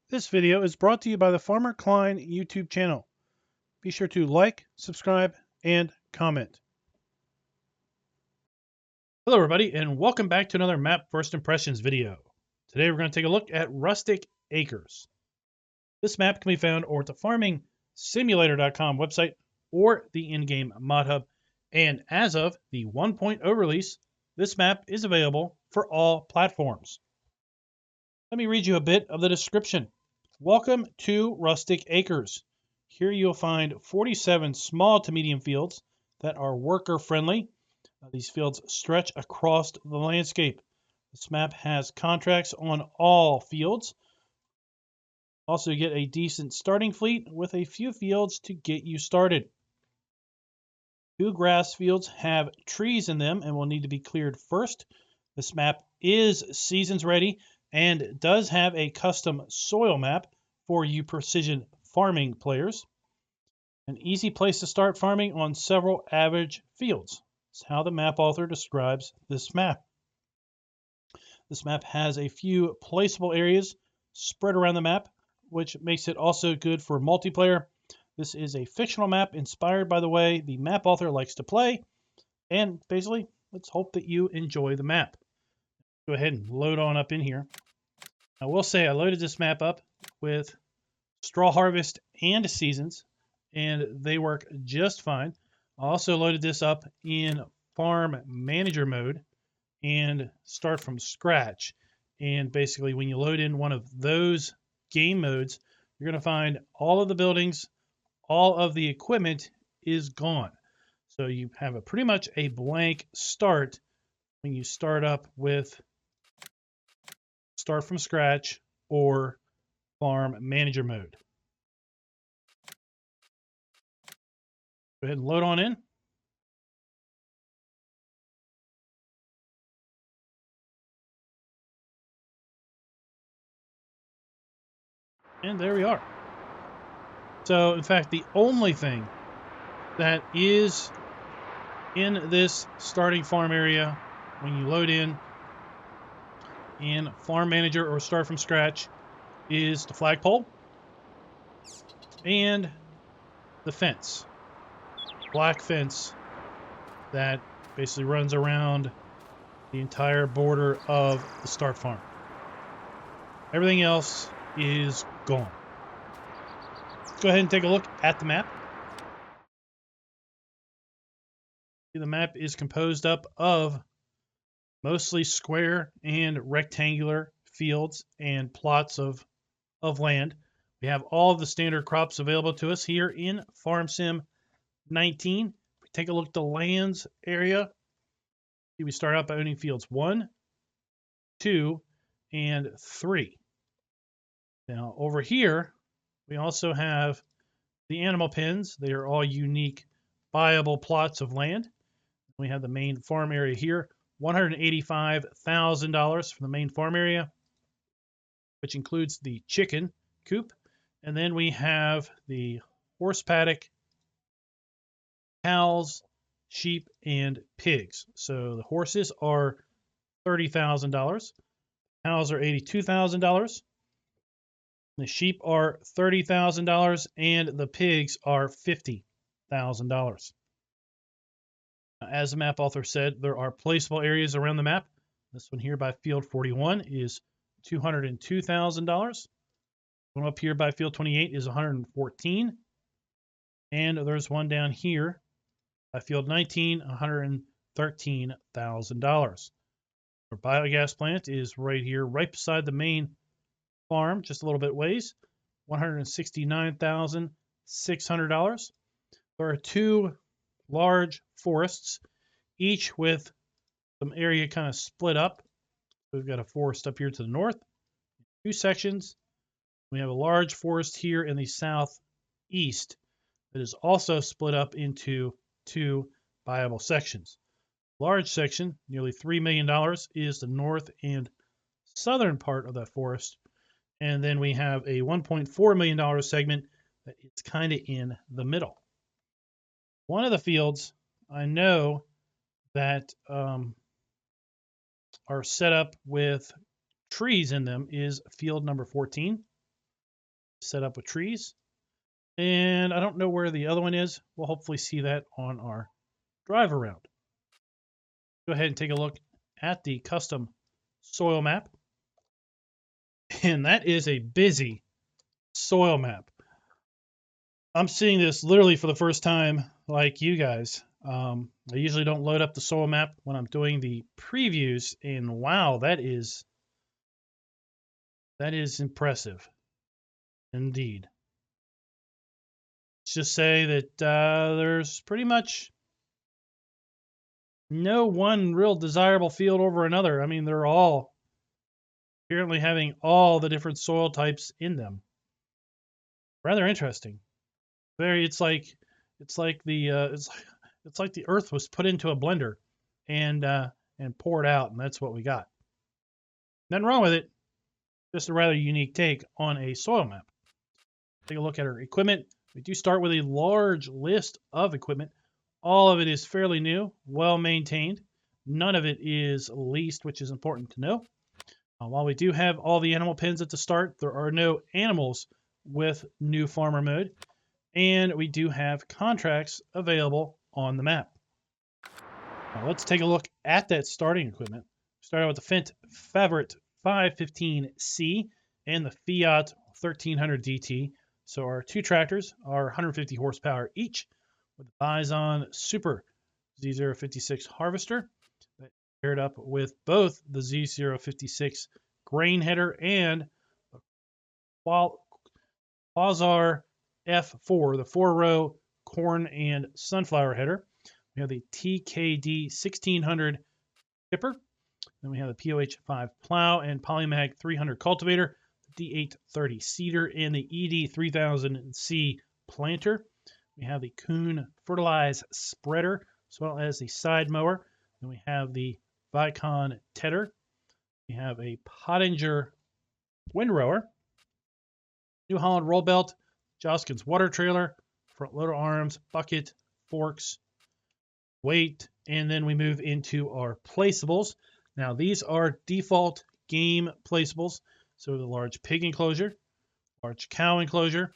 This video is brought to you by the Farmer Klein YouTube channel. Be sure to like, subscribe, and comment. Hello everybody, and welcome back to another Map First Impressions video. Today we're going to take a look at Rustic Acres. This map can be found over at the farmingsimulator.com website or the in-game mod hub. And as of the 1.0 release, this map is available for all platforms. Let me read you a bit of the description. Welcome to Rustic Acres. Here you'll find 47 small to medium fields that are worker friendly. These fields stretch across the landscape. This map has contracts on all fields. Also, you get a decent starting fleet with a few fields to get you started. 2 grass fields have trees in them and will need to be cleared first. This map is seasons ready and does have a custom soil map for you precision farming players. An easy place to start farming on several average fields. That's how the map author describes this map. This map has a few placeable areas spread around the map, which makes it also good for multiplayer. This is a fictional map inspired by the way the map author likes to play. And basically, let's hope that you enjoy the map. Go ahead and load on up in here. I will say I loaded this map up with straw harvest and seasons, and they work just fine. I also loaded this up in farm manager mode and start from scratch. And basically, when you load in one of those game modes, you're going to find all of the buildings, all of the equipment is gone. So you have a pretty much a blank start when you start up with start from scratch or farm manager mode. Go ahead and load on in. And there we are. So in fact, the only thing that is in this starting farm area when you load in farm manager or start from scratch is the flagpole and the fence. Black fence that basically runs around the entire border of the start farm. Everything else is gone. Let's go ahead and take a look at the map. The map is composed up of mostly square and rectangular fields and plots of land. We have all of the standard crops available to us here in Farm Sim 19. If we take a look at the lands area, we start out by owning fields 1, 2, and 3. Now over here, we also have the animal pens. They are all unique, buyable plots of land. We have the main farm area here, $185,000 for the main farm area, which includes the chicken coop. And then we have the horse paddock, cows, sheep, and pigs. So the horses are $30,000. Cows are $82,000. The sheep are $30,000, and the pigs are $50,000. As the map author said, there are placeable areas around the map. This one here by field 41 is $202,000. One up here by field 28 is $114,000. And there's one down here by field 19, $113,000. Our biogas plant is right here, right beside the main farm, just a little bit ways, $169,600. There are 2 large forests, each with some area kind of split up. We've got a forest up here to the north, 2 sections. We have a large forest here in the southeast that is also split up into 2 viable sections. Large section, nearly $3 million, is the north and southern part of that forest. And then we have a $1.4 million segment that is kind of in the middle. One of the fields I know that are set up with trees in them is field number 14. set up with trees. And I don't know where the other one is. We'll hopefully see that on our drive around. Go ahead and take a look at the custom soil map. And that is a busy soil map. I'm seeing this literally for the first time, like you guys. I usually don't load up the soil map when I'm doing the previews, and wow, that is impressive indeed. Let's just say that there's pretty much no one real desirable field over another. I mean, they're all apparently having all the different soil types in them. Rather interesting. It's like the earth was put into a blender and poured out, and that's what we got. Nothing wrong with it. Just a rather unique take on a soil map. Take a look at our equipment. We do start with a large list of equipment. All of it is fairly new, well maintained. None of it is leased, which is important to know. While we do have all the animal pens at the start, there are no animals with new farmer mode, and we do have contracts available on the map. Now let's take a look at that starting equipment. Start out with the Fendt Favorite 515C and the Fiat 1300 DT. So our two tractors are 150 horsepower each, with the Bison Super Z056 harvester that paired up with both the Z056 grain header and Quasar F4, the 4-row corn and sunflower header. We have the TKD 1600 tipper. Then we have the POH5 plow and Polymac 300 cultivator, the D830 seeder, and the ED3000C planter. We have the Kuhn fertilize spreader, as well as the side mower. Then we have the Vicon tedder. We have a Pottinger windrower, New Holland roll belt, Joskins water trailer, front loader arms, bucket, forks, weight, and then we move into our placeables. Now these are default game placeables. So the large pig enclosure, large cow enclosure,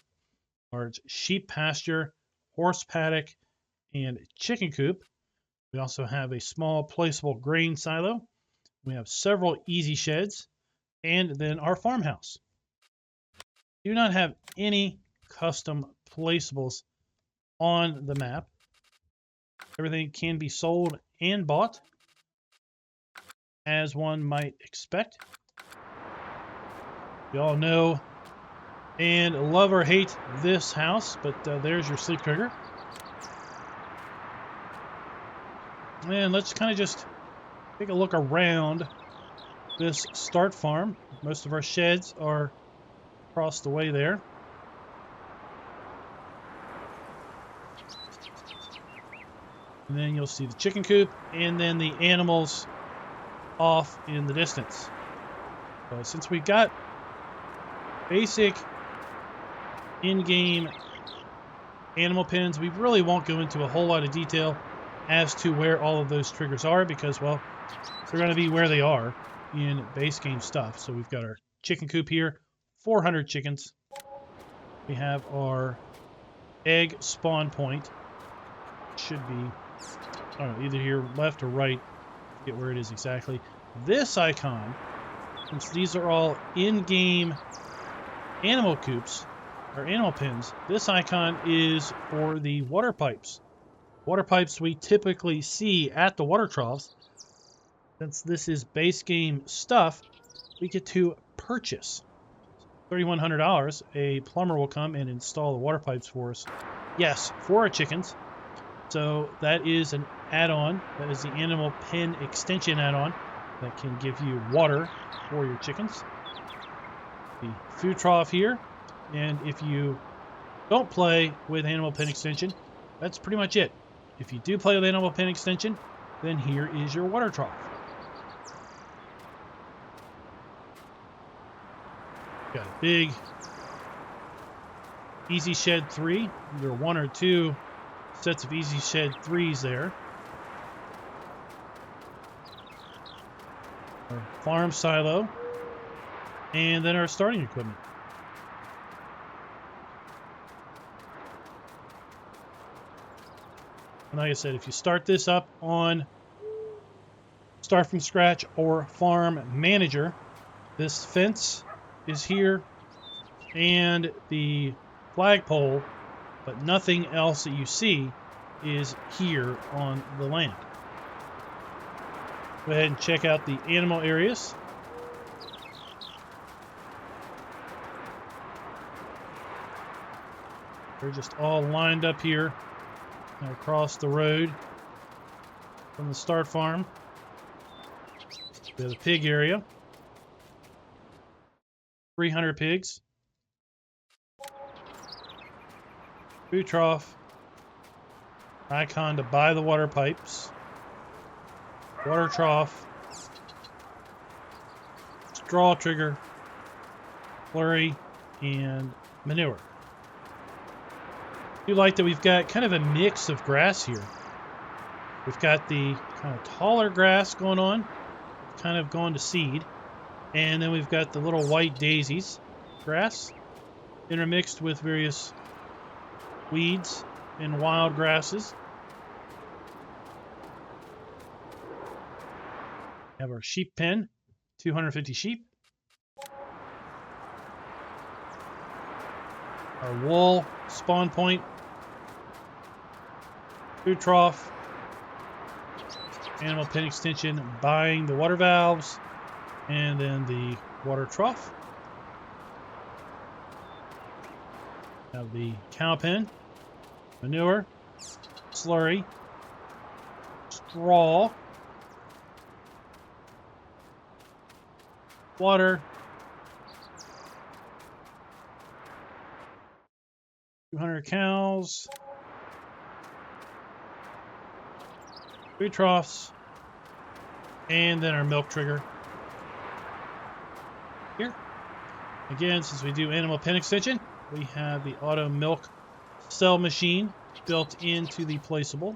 large sheep pasture, horse paddock, and chicken coop. We also have a small placeable grain silo. We have several easy sheds, and then our farmhouse. Do not have any custom placeables on the map. Everything can be sold and bought, as one might expect. We all know and love or hate this house, but there's your sleep trigger. And let's kind of just take a look around this start farm. Most of our sheds are across the way there. And then you'll see the chicken coop and then the animals off in the distance. So since we've got basic in-game animal pens, we really won't go into a whole lot of detail as to where all of those triggers are because, well, they're going to be where they are in base game stuff. So we've got our chicken coop here, 400 chickens. We have our egg spawn point. Should be, I don't know, either here left or right. I forget where it is exactly. This icon, since these are all in-game animal coops or animal pens, this icon is for the water pipes. Water pipes we typically see at the water troughs. Since this is base game stuff, we get to purchase $3,100. A plumber will come and install the water pipes for us. Yes, for our chickens. So that is an add-on. That is the animal pen extension add-on that can give you water for your chickens. The food trough here. And if you don't play with animal pen extension, that's pretty much it. If you do play with animal pen extension, then here is your water trough. Got a big Easy Shed 3. Either one or two sets of Easy Shed 3s there. Our farm silo. And then our starting equipment. And like I said, if you start this up on Start from Scratch or Farm Manager, this fence is here and the flagpole, but nothing else that you see is here on the land. Go ahead and check out the animal areas. They're just all lined up here across the road from the start farm. We have the pig area. 300 pigs. Food trough. Icon to buy the water pipes. Water trough. Straw trigger. Slurry. And manure. I do like that we've got kind of a mix of grass here. We've got the kind of taller grass going on, kind of gone to seed. And then we've got the little white daisies grass intermixed with various weeds and wild grasses. We have our sheep pen, 250 sheep. Our wool spawn point, food trough, animal pen extension, buying the water valves, and then the water trough. Have the cow pen, manure, slurry, straw, water, 200 cows, food troughs, and then our milk trigger here. Again, since we do animal pen extension, we have the auto milk cell machine built into the Placeable.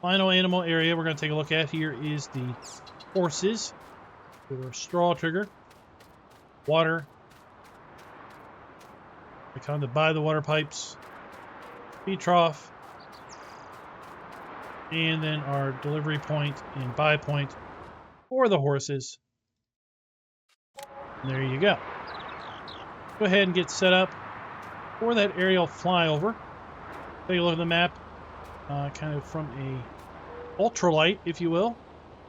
Final animal area we're going to take a look at here is the horses. We have our straw trigger, water, I come to buy the water pipes, feed trough, and then our delivery point and buy point for the horses. And there you go. Go ahead and get set up for that aerial flyover. Take a look at the map, kind of from a ultralight, if you will,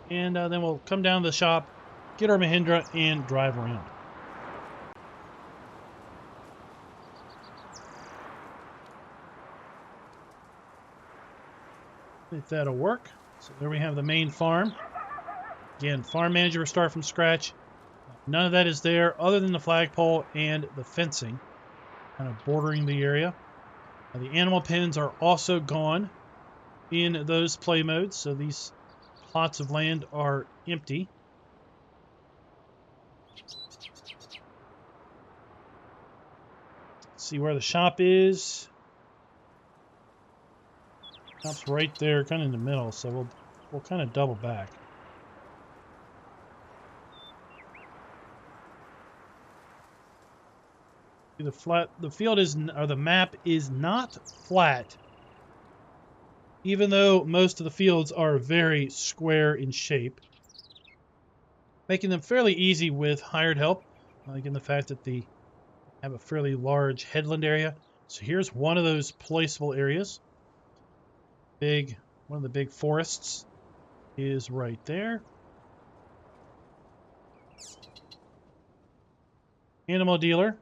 and then we'll come down to the shop, get our Mahindra, and drive around. If that'll work. So there we have the main farm. Again, farm manager, start from scratch. None of that is there other than the flagpole and the fencing kind of bordering the area. Now, the animal pens are also gone in those play modes, so these plots of land are empty. Let's see where the shop is. Shop's right there, kind of in the middle, so we'll kind of double back. The field is, or the map is not flat, even though most of the fields are very square in shape, making them fairly easy with hired help, given the fact that they have a fairly large headland area. So here's one of those placeable areas. One of the big forests is right there. Animal dealer.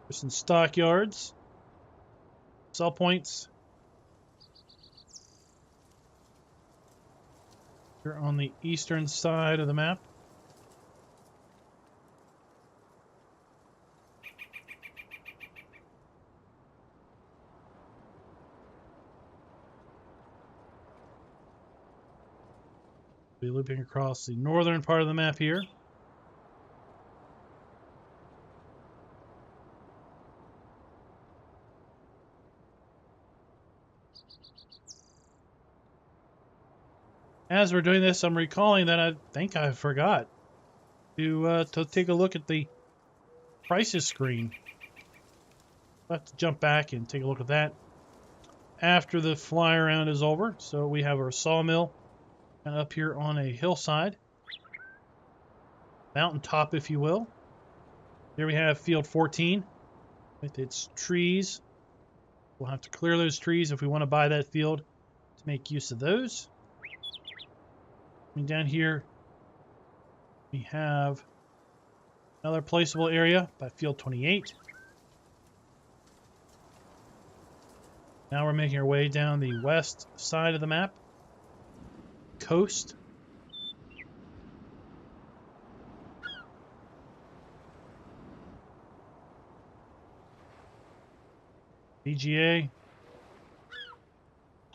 There's some stockyards. Sell points. Here on the eastern side of the map. Be looping across the northern part of the map here. As we're doing this, I'm recalling that I think I forgot to take a look at the prices screen. We'll have to jump back and take a look at that after the fly around is over. So we have our sawmill kind of up here on a hillside, mountaintop, if you will. Here we have field 14 with its trees. We'll have to clear those trees if we want to buy that field to make use of those. And down here, we have another placeable area by field 28. Now we're making our way down the west side of the map. Coast. BGA.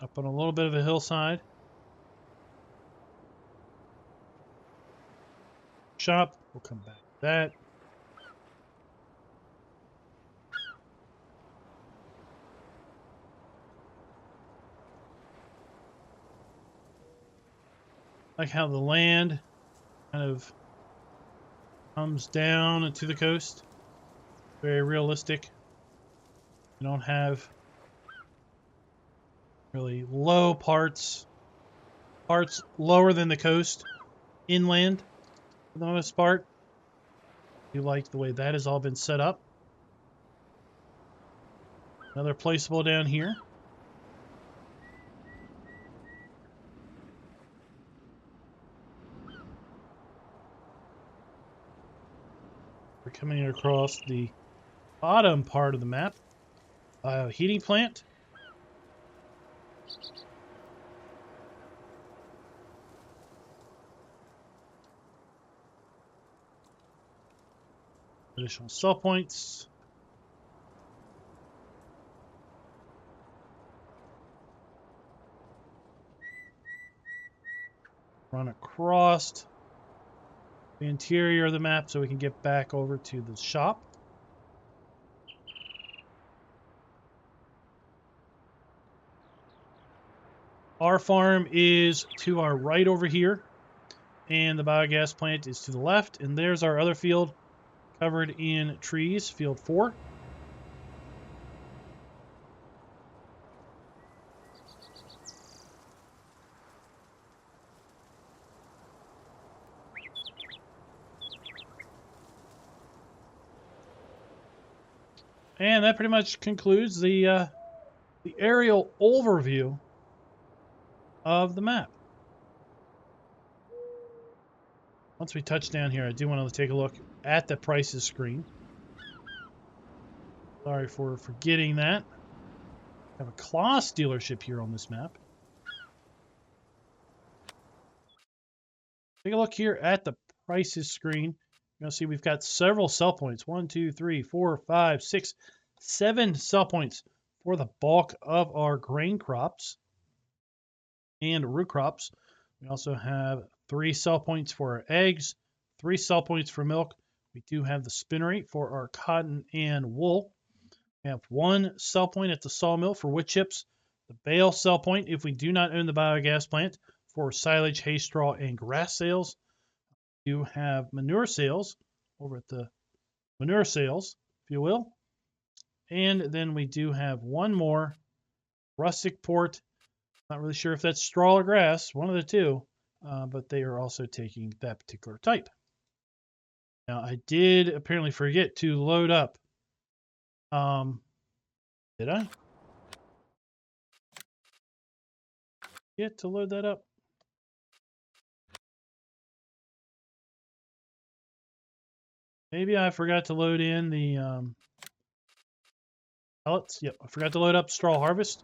Up on a little bit of a hillside. Shop. We'll come back to that. Like how the land kind of comes down into the coast. Very realistic. You don't have really low parts lower than the coast, inland for the most part. You like the way that has all been set up. Another placeable down here. We're coming across the bottom part of the map. Heating plant. Additional sell points. Run across the interior of the map so we can get back over to the shop. Our farm is to our right over here, and the biogas plant is to the left, and there's our other field covered in trees, field 4. And that pretty much concludes the aerial overview of the map. Once we touch down here, I do want to take a look at the prices screen. Sorry for forgetting that. I have a Class dealership here on this map. Take a look here at the prices screen. You're going to see we've got several sell points. 1, 2, 3, 4, 5, 6, 7 sell points for the bulk of our grain crops and root crops. We also have 3 sell points for our eggs, 3 sell points for milk. We do have the spin rate for our cotton and wool. We have 1 sell point at the sawmill for wood chips, the bale sell point if we do not own the biogas plant for silage, hay, straw, and grass sales. We do have manure sales over at the manure sales, if you will. And then we do have 1 more rustic port. Not really sure if that's straw or grass, one of the two, but they are also taking that particular type. Now, I did apparently forget to load up. Did I? Get to load that up? Maybe I forgot to load in the pellets. Yep, I forgot to load up straw harvest.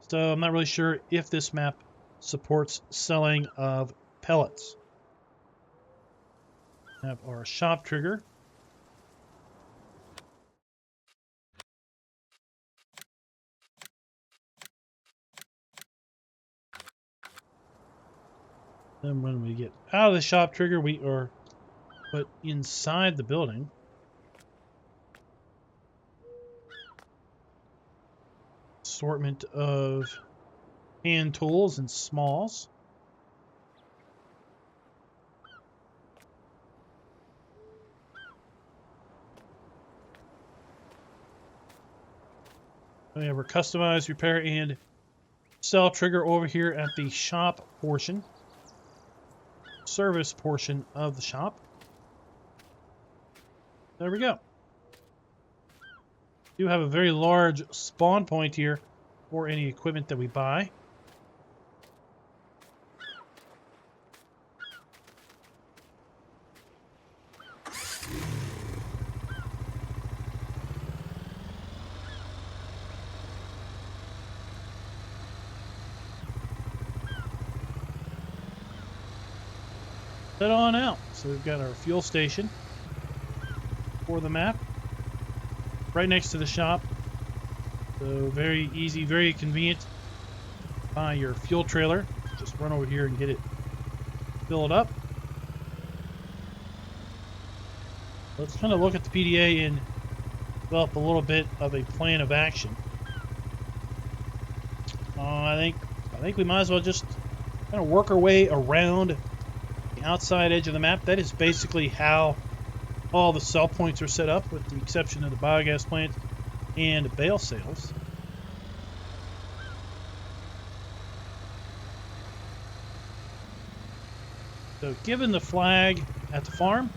So I'm not really sure if this map supports selling of pellets. We have our shop trigger. Then when we get out of the shop trigger, we are put inside the building. Assortment of hand tools and smalls. We have our customized repair and sell trigger over here at the shop portion, service portion of the shop. There we go. We do have a very large spawn point here for any equipment that we buy. Head on out. So we've got our fuel station for the map right next to the shop. So very easy, very convenient. Buy your fuel trailer. Just run over here and get it, fill it up. Let's kind of look at the PDA and develop a little bit of a plan of action. I think we might as well just kind of work our way around the outside edge of the map. That is basically how all the sell points are set up, with the exception of the biogas plant and bale sales. So given the flag at the farm,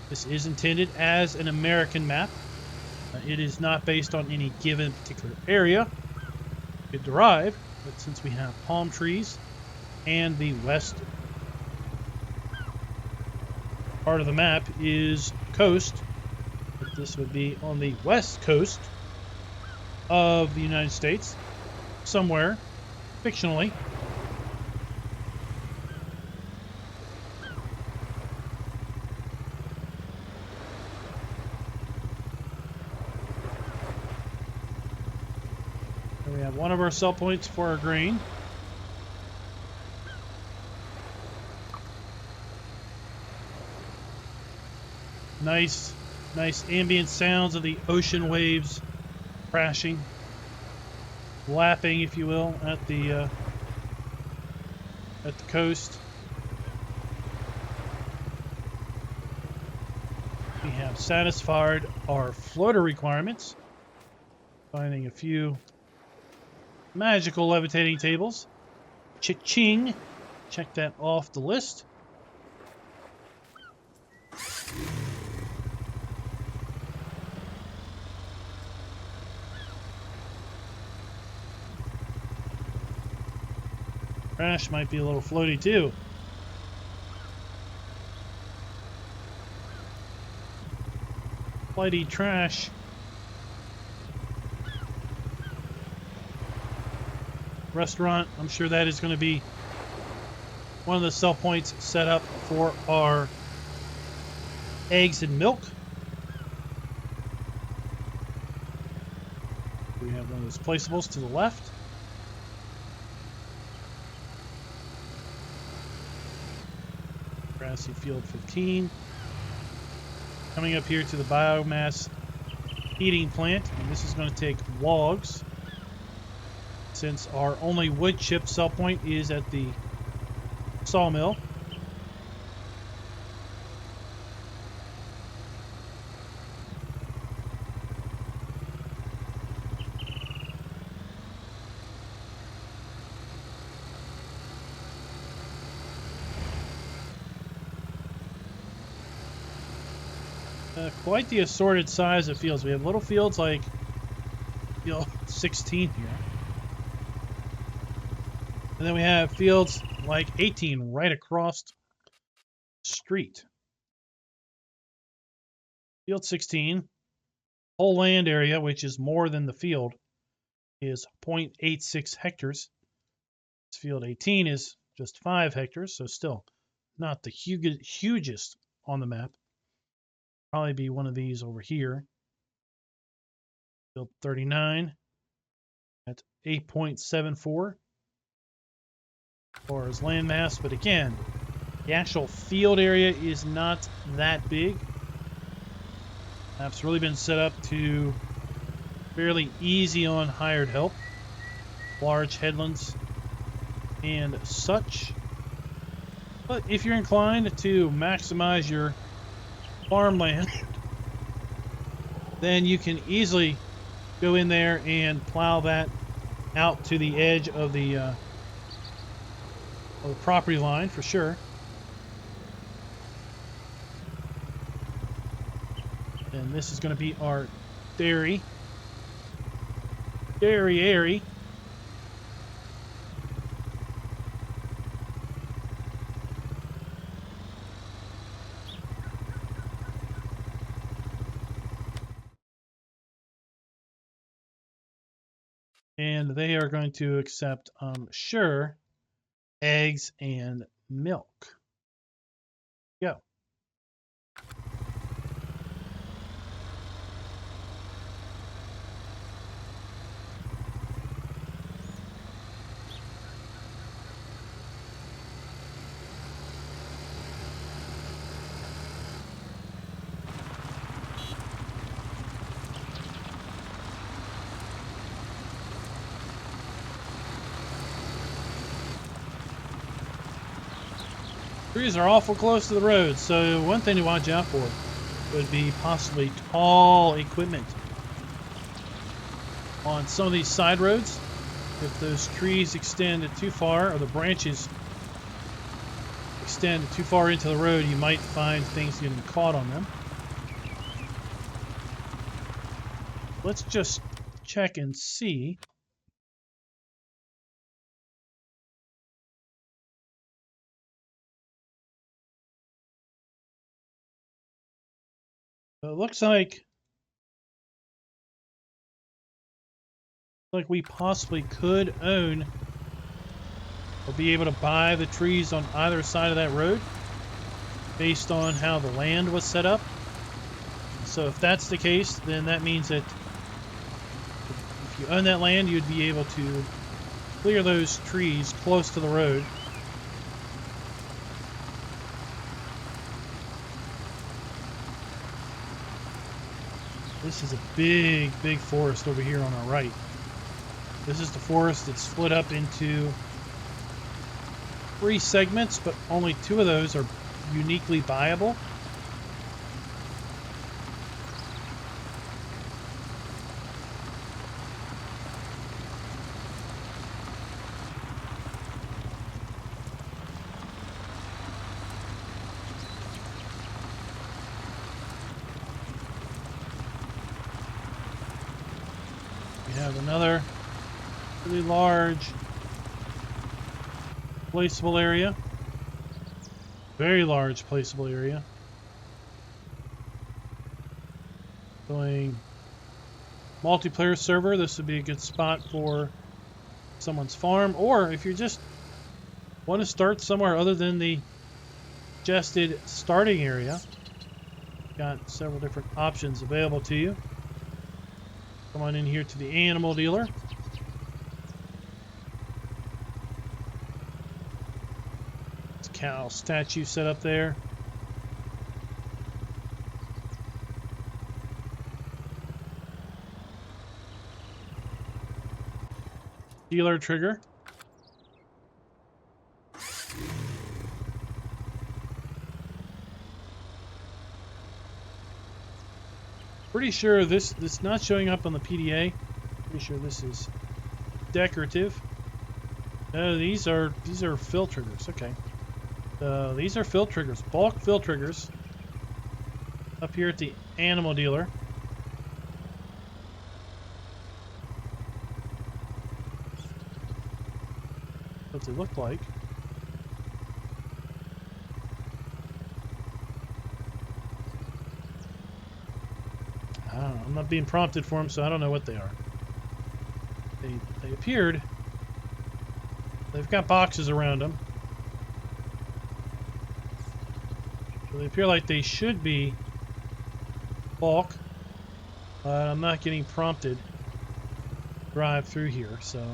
this is intended as an American map. It is not based on any given particular area. You could derive, but since we have palm trees and the west part of the map is coast, but this would be on the west coast of the United States, somewhere, fictionally. And we have one of our sell points for our grain. Nice ambient sounds of the ocean waves crashing, lapping, if you will, at the coast. We have satisfied our floater requirements, finding a few magical levitating tables. Cha-ching! Check that off the list. Trash might be a little floaty too. Flighty trash. Restaurant, I'm sure that is going to be one of the sell points set up for our eggs and milk. We have one of those placeables to the left. Grassy Field 15. Coming up here to the biomass heating plant, and this is going to take logs, since our only wood chip sell point is at the sawmill. Quite the assorted size of fields. We have little fields like field 16 here. And then we have fields like 18 right across the street. Field 16, whole land area, which is more than the field, is 0.86 hectares. This field 18 is just 5 hectares, so still not the hugest on the map. Probably be one of these over here. Field 39 at 8.74 as far as land mass, but again, the actual field area is not that big. Map's really been set up to fairly easy on hired help, large headlands and such. But if you're inclined to maximize your farmland, then you can easily go in there and plow that out to the edge of the property line for sure. And this is going to be our dairy area. And they are going to accept, sure, eggs and milk. Go. Trees are awful close to the road, so one thing to watch out for would be possibly tall equipment on some of these side roads. If those trees extend too far, or the branches extend too far into the road, you might find things getting caught on them. Let's just check and see. It looks like we possibly could own or be able to buy the trees on either side of that road based on how the land was set up. So if that's the case, then that means that if you own that land, you'd be able to clear those trees close to the road. This is a big, big forest over here on our right. This is the forest that's split up into 3 segments, but only 2 of those are uniquely viable. We have another really large placeable area. Very large placeable area. Going multiplayer server, this would be a good spot for someone's farm, or if you just want to start somewhere other than the suggested starting area, got several different options available to you. Come on in here to the animal dealer. Cow statue set up there. Dealer trigger. Pretty sure this not showing up on the PDA. Pretty sure this is decorative. No, these are fill triggers. Okay. These are fill triggers, bulk fill triggers, up here at the animal dealer. What they look like. I don't know. I'm not being prompted for them, so I don't know what they are. They appeared. They've got boxes around them. They appear like they should be bulk, but I'm not getting prompted to drive through here, so.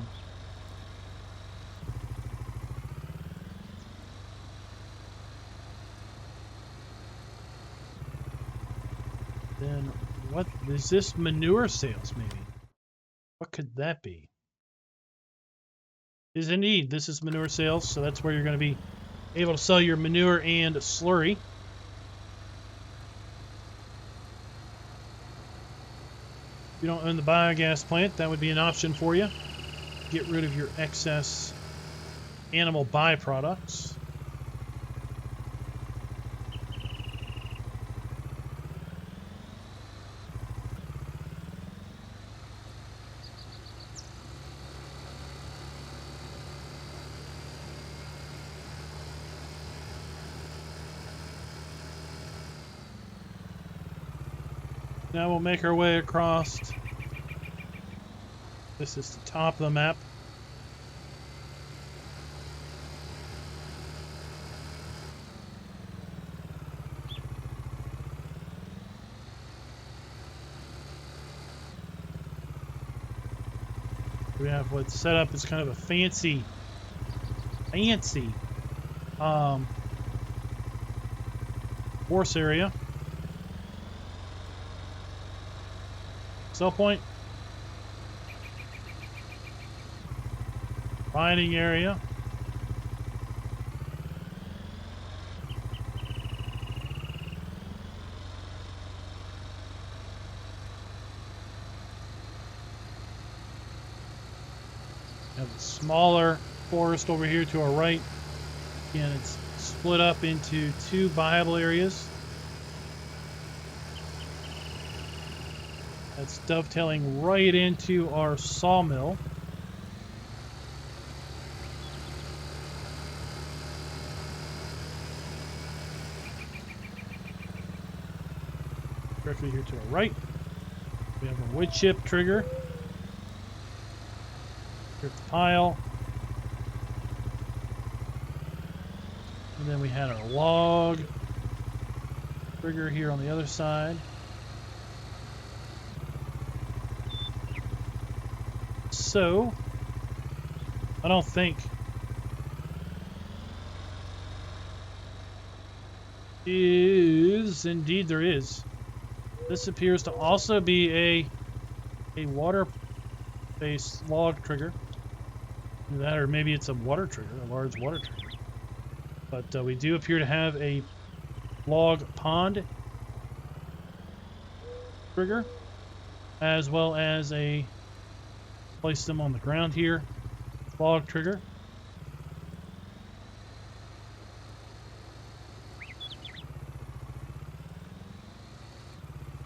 Then what is this? Manure sales, maybe? What could that be? Is indeed, this is manure sales, so that's where you're going to be able to sell your manure and slurry. you don't own the biogas plant, that would be an option for you. Get rid of your excess animal byproducts. Now we'll make our way across. This is the top of the map. We have what's set up as kind of a fancy horse area. Sell point. Riding area. Have a smaller forest over here to our right. Again, it's split up into two viable areas. That's dovetailing right into our sawmill. Directly here to our right, we have a wood chip trigger. Here's the pile. And then we had our log trigger here on the other side. So, I don't think is indeed there is. This appears to also be a water-based log trigger. That, or maybe it's a water trigger, a large water trigger. But we do appear to have a log pond trigger, as well as a place them on the ground here log trigger.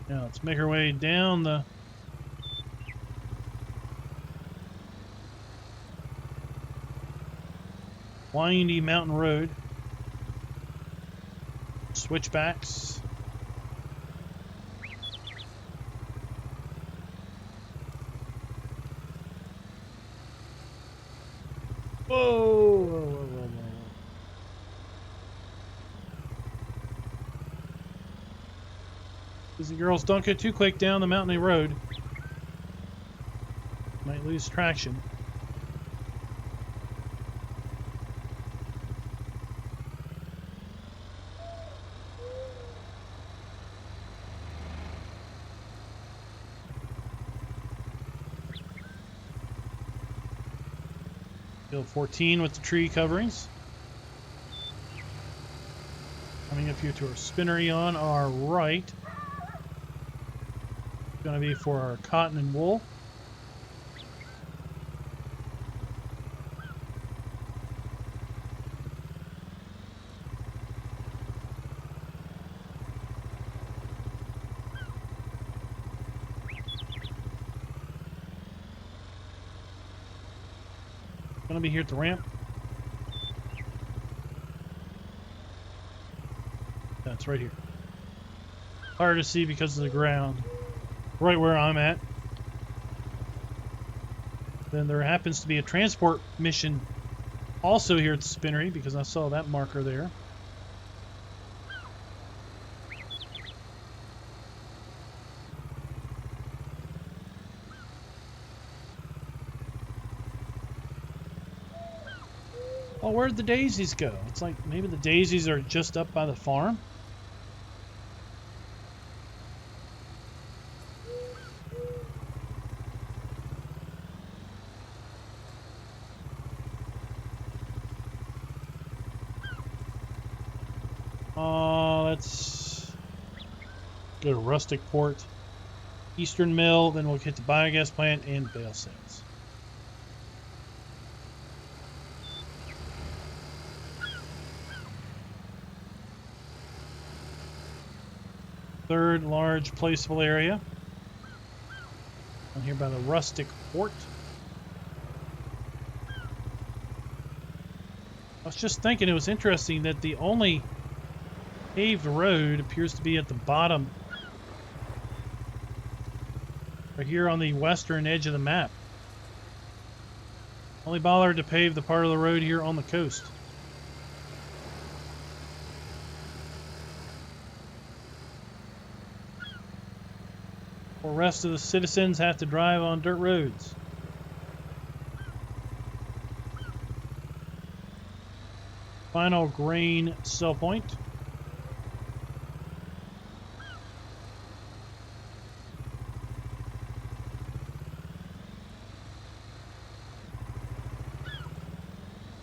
Now let's make our way down the windy mountain road. Switchbacks. Whoa, whoa, whoa, whoa, whoa. Busy girls, don't go too quick down the mountainy road. Might lose traction. Field 14 with the tree coverings. Coming up here to our spinnery on our right. It's going to be for our cotton and wool. Gonna be here at the ramp. That's right here. Hard to see because of the ground. Right where I'm at. Then there happens to be a transport mission also here at the spinnery because I saw that marker there. Oh, where'd the daisies go? It's like maybe the daisies are just up by the farm. Let's go to Rustic Port. Eastern Mill, then we'll hit the biogas plant and bale sales. Third large placeable area. Down here by the Rustic Port. I was just thinking it was interesting that the only paved road appears to be at the bottom, right here on the western edge of the map. Only bothered to pave the part of the road here on the coast. The rest of the citizens have to drive on dirt roads. Final grain sell point.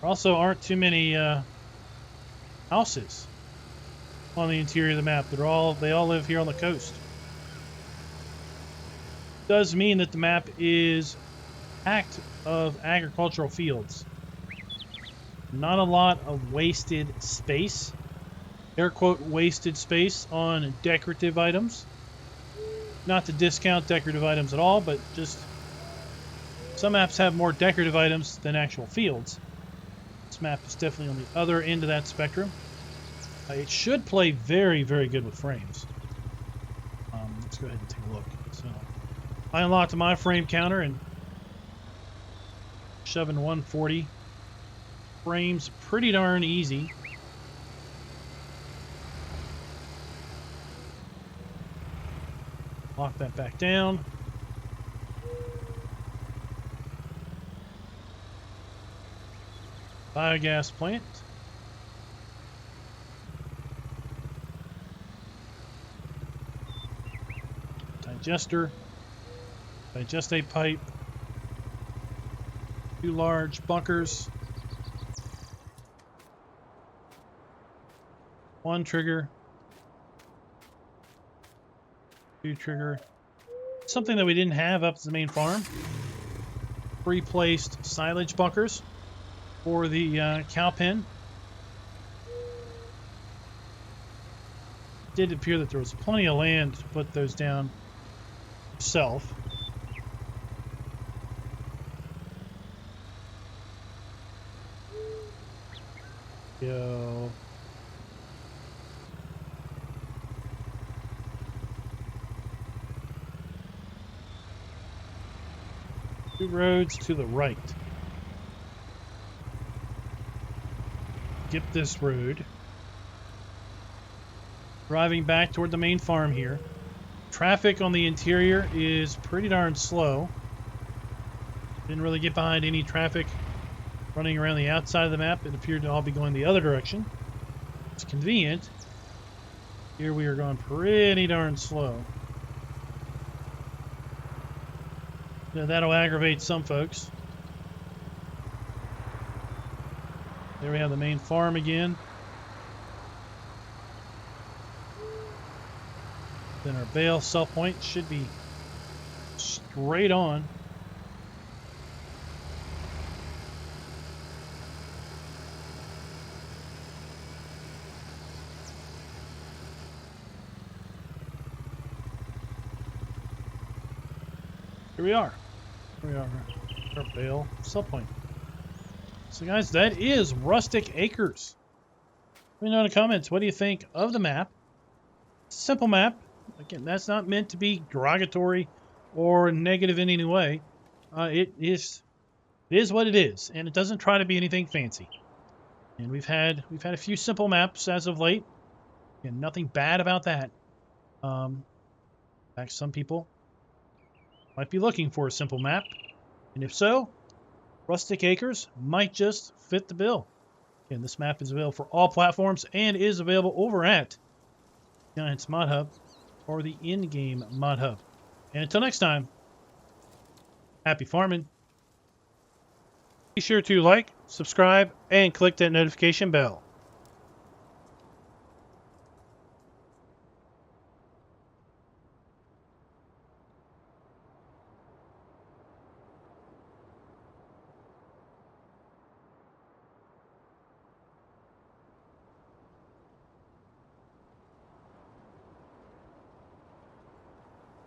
There also aren't too many houses on the interior of the map. They all live here on the coast. Does mean that the map is packed of agricultural fields. Not a lot of wasted space. Air quote wasted space on decorative items. Not to discount decorative items at all, but just some maps have more decorative items than actual fields. This map is definitely on the other end of that spectrum. It should play very, very good with frames. Let's go ahead and take a look. So I unlocked my frame counter and shoving 140 frames pretty darn easy. Lock that back down. Biogas plant. Digester. Digestate pipe. 2 large bunkers. 1 trigger. 2 trigger. Something that we didn't have up at the main farm. Pre-placed silage bunkers for the cow pen. It did appear that there was plenty of land to put those down yourself. Go. Two roads to the right. Skip this road. Driving back toward the main farm here. Traffic on the interior is pretty darn slow. Didn't really get behind any traffic running around the outside of the map. It appeared to all be going the other direction. It's convenient. Here we are going pretty darn slow. Yeah, that'll aggravate some folks. There we have the main farm again. Then our bale sell point should be straight on. Here we are. Here we are. Our bale sell point. So guys, that is Rustic Acres. Let me know in the comments, what do you think of the map? Simple map. Again, that's not meant to be derogatory or negative in any way. It is what it is, and it doesn't try to be anything fancy. And we've had a few simple maps as of late, and nothing bad about that. In fact, some people might be looking for a simple map, and if so, Rustic Acres might just fit the bill. Again, this map is available for all platforms and is available over at Giants Mod Hub or the in-game Mod Hub. And until next time, happy farming. Be sure to like, subscribe, and click that notification bell.